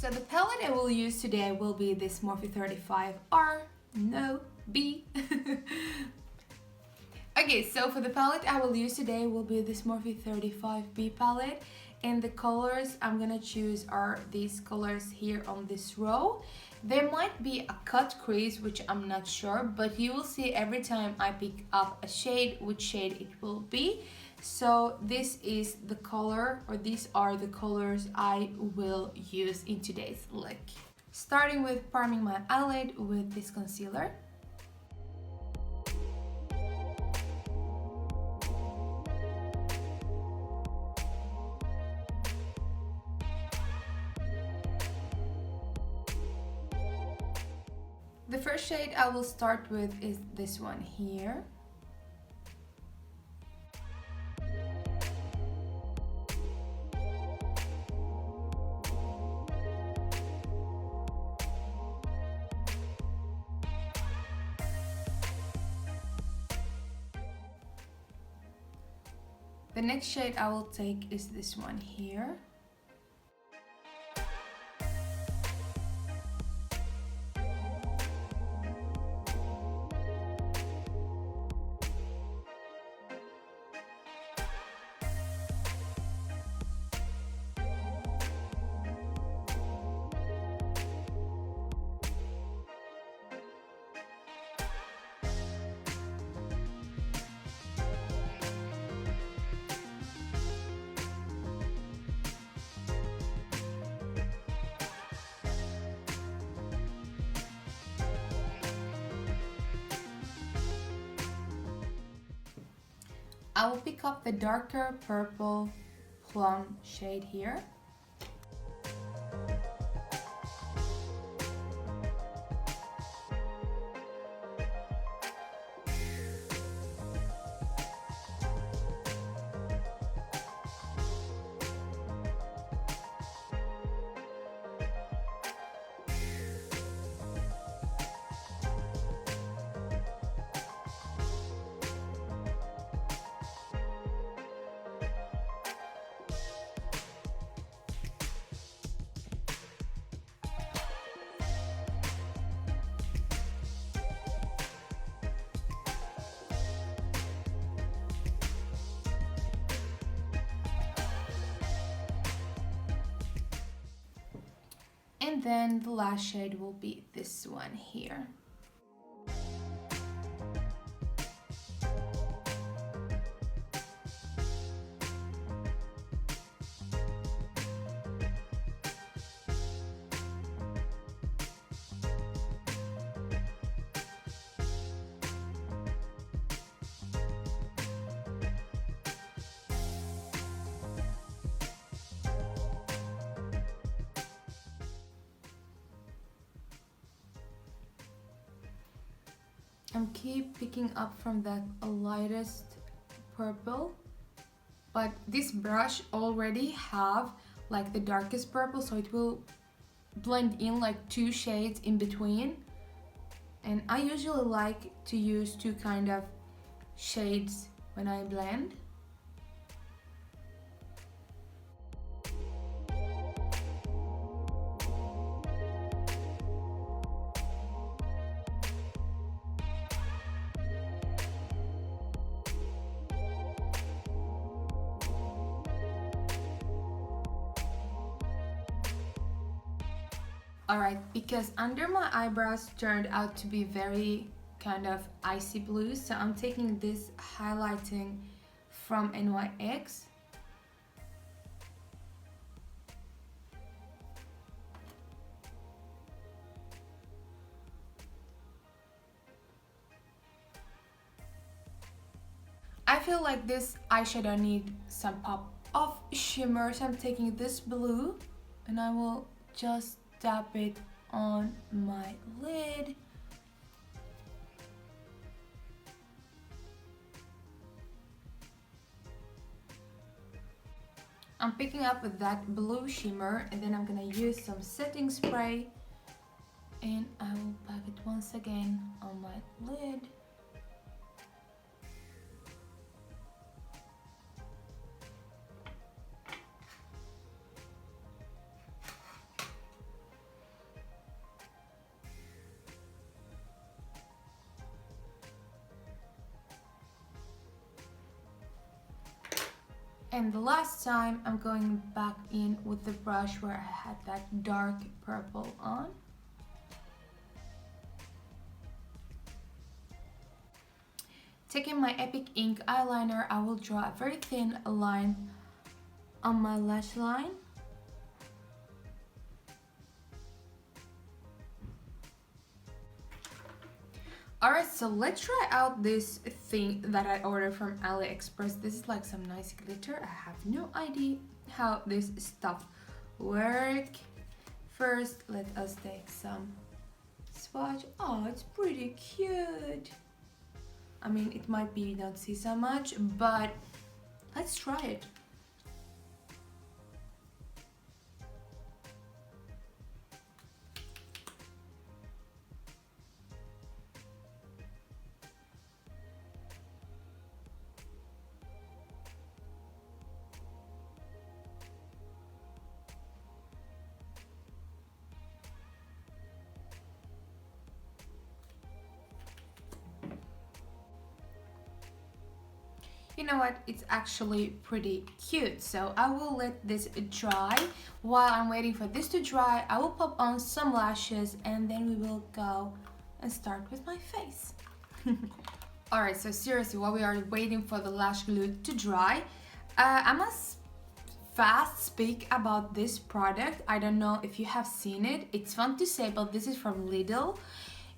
So the palette I will use today will be this Morphe 35R, no, B. Okay, so for the palette I will use today will be this Morphe 35B palette, and the colors I'm gonna choose are these colors here on this row. There might be a cut crease, which I'm not sure, but you will see every time I pick up a shade which shade it will be. So this is the color, or these are the colors I will use in today's look. Starting with priming my eyelid with this concealer. The first shade I will start with is this one here. The next shade I will take is this one here. I will pick up the darker purple plum shade here. And then the last shade will be this one here. I'm keep picking up from that lightest purple, but this brush already have like the darkest purple, so it will blend in like two shades in between. And I usually like to use two kind of shades when I blend. Alright, because under my eyebrows turned out to be very kind of icy blue, so I'm taking this highlighting from NYX. I feel like this eyeshadow need some pop of shimmer, so I'm taking this blue and I will just dab it on my lid. I'm picking up with that blue shimmer, and then I'm gonna use some setting spray, and I will pack it once again on my lid. And the last time I'm going back in with the brush where I had that dark purple on. Taking my Epic Ink eyeliner, I will draw a very thin line on my lash line. Alright, so let's try out this thing that I ordered from AliExpress. This is like some nice glitter. I have no idea how this stuff works. First, let us take some swatch. Oh, it's pretty cute. I mean, it might be you don't see so much, but let's try it. You know what, it's actually pretty cute, so I will let this dry. While I'm waiting for this to dry, I will pop on some lashes and then we will go and start with my face. Alright, so seriously, while we are waiting for the lash glue to dry, I must fast speak about this product. I don't know if you have seen it. It's fun to say, but this is from Lidl,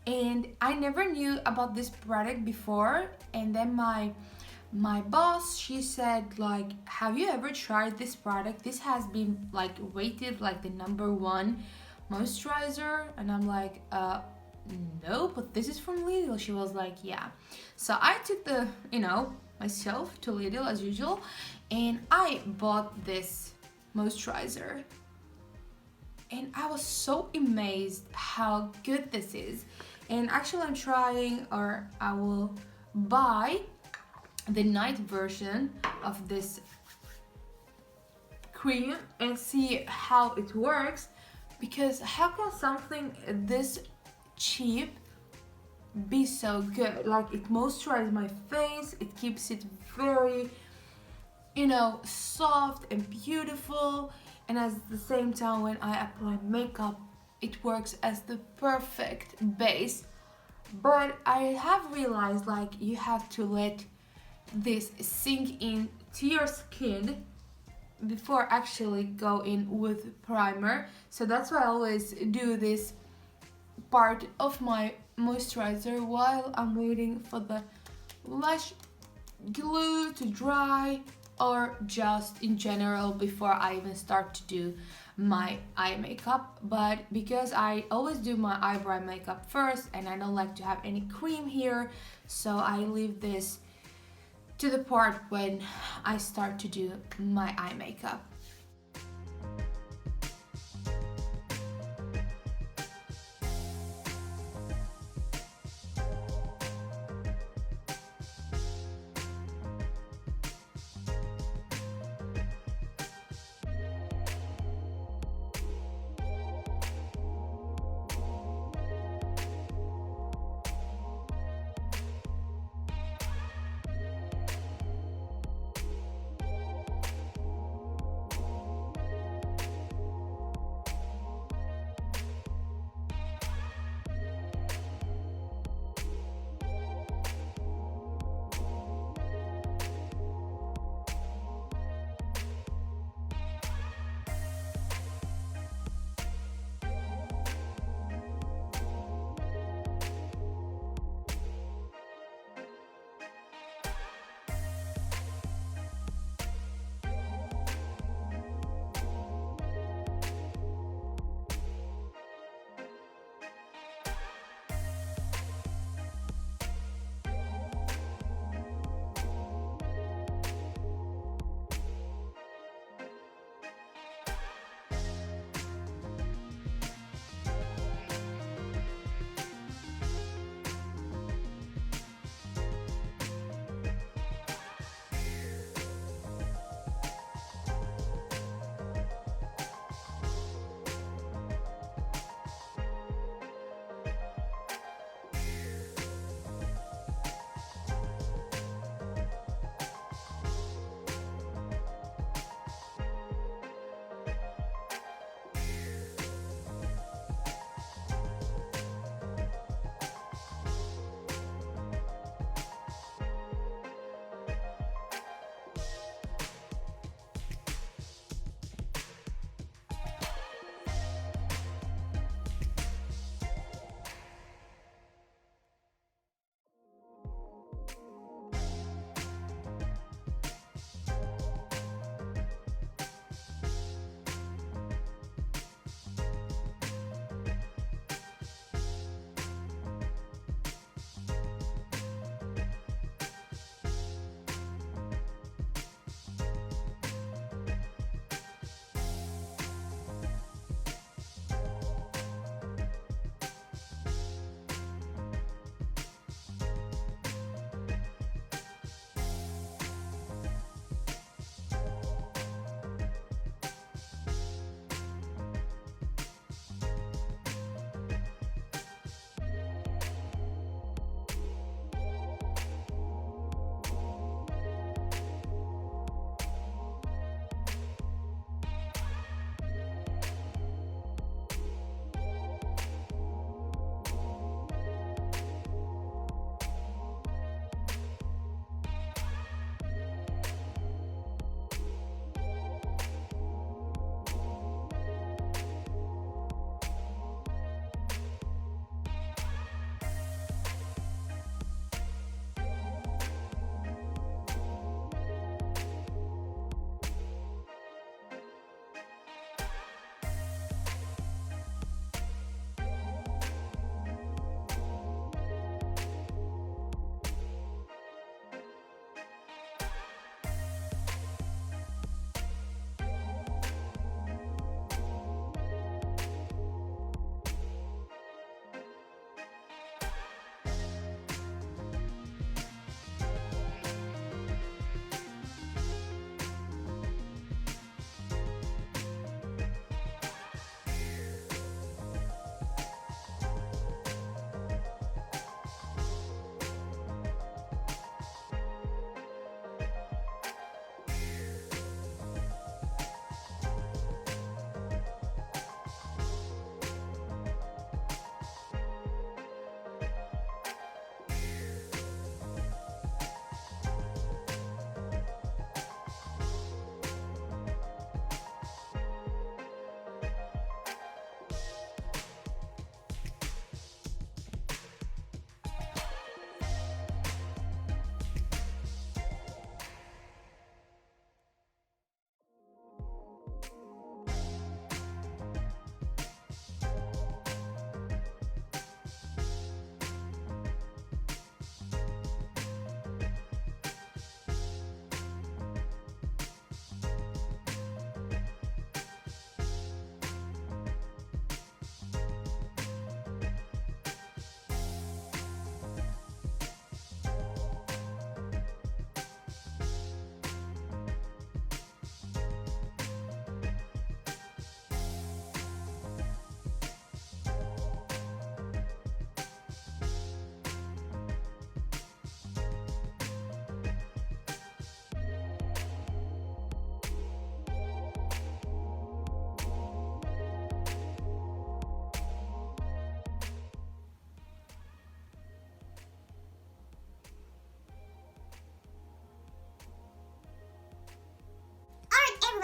and I never knew about this product before, and then my boss, she said, like, have you ever tried this product? This has been like rated like the #1 moisturizer, and I'm like, no, but this is from Lidl. She was like, yeah. So I took the, myself to Lidl as usual, and I bought this moisturizer, and I was so amazed how good this is. And actually I'm trying, or I will buy the night version of this cream and see how it works, because how can something this cheap be so good? Like, it moisturizes my face, it keeps it very, soft and beautiful, and at the same time when I apply makeup it works as the perfect base. But I have realized, like, you have to let this sink in to your skin before actually go in with primer. So that's why I always do this part of my moisturizer while I'm waiting for the lash glue to dry, or just in general before I even start to do my eye makeup. But because I always do my eyebrow makeup first and I don't like to have any cream here, so I leave this to the part when I start to do my eye makeup.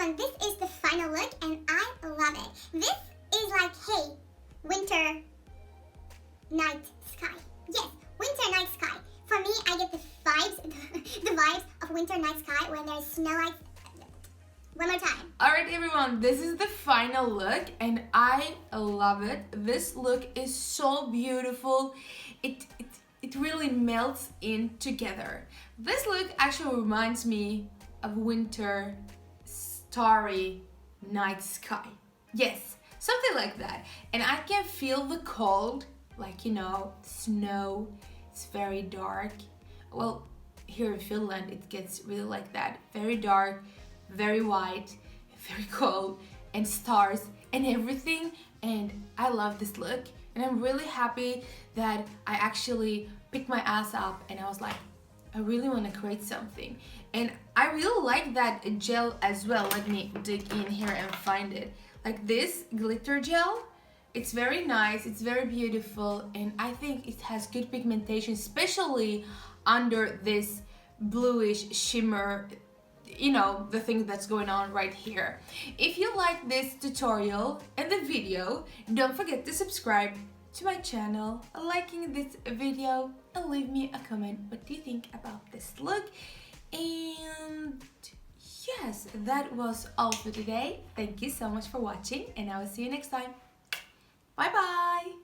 everyone, this is the final look and I love it. This is like, hey, winter night sky. Yes, winter night sky. For me, I get the vibes, the vibes of winter night sky when there's snow lights. One more time. Alright everyone, this is the final look and I love it. This look is so beautiful. It really melts in together. This look actually reminds me of winter starry night sky. Yes, something like that. And I can feel the cold, like, you know, snow. It's very dark. Well, here in Finland it gets really like that. Very dark, very white, very cold, and stars and everything. And I love this look and I'm really happy that I actually picked my ass up and I was like, I really want to create something. And I really like that gel as well. Let me dig in here and find it. Like this glitter gel, it's very nice, it's very beautiful, and I think it has good pigmentation, especially under this bluish shimmer, you know, the thing that's going on right here. If you like this tutorial and the video, don't forget to subscribe to my channel, liking this video, and leave me a comment. What do you think about this look? And yes, that was all for today. Thank you so much for watching and I will see you next time. Bye bye!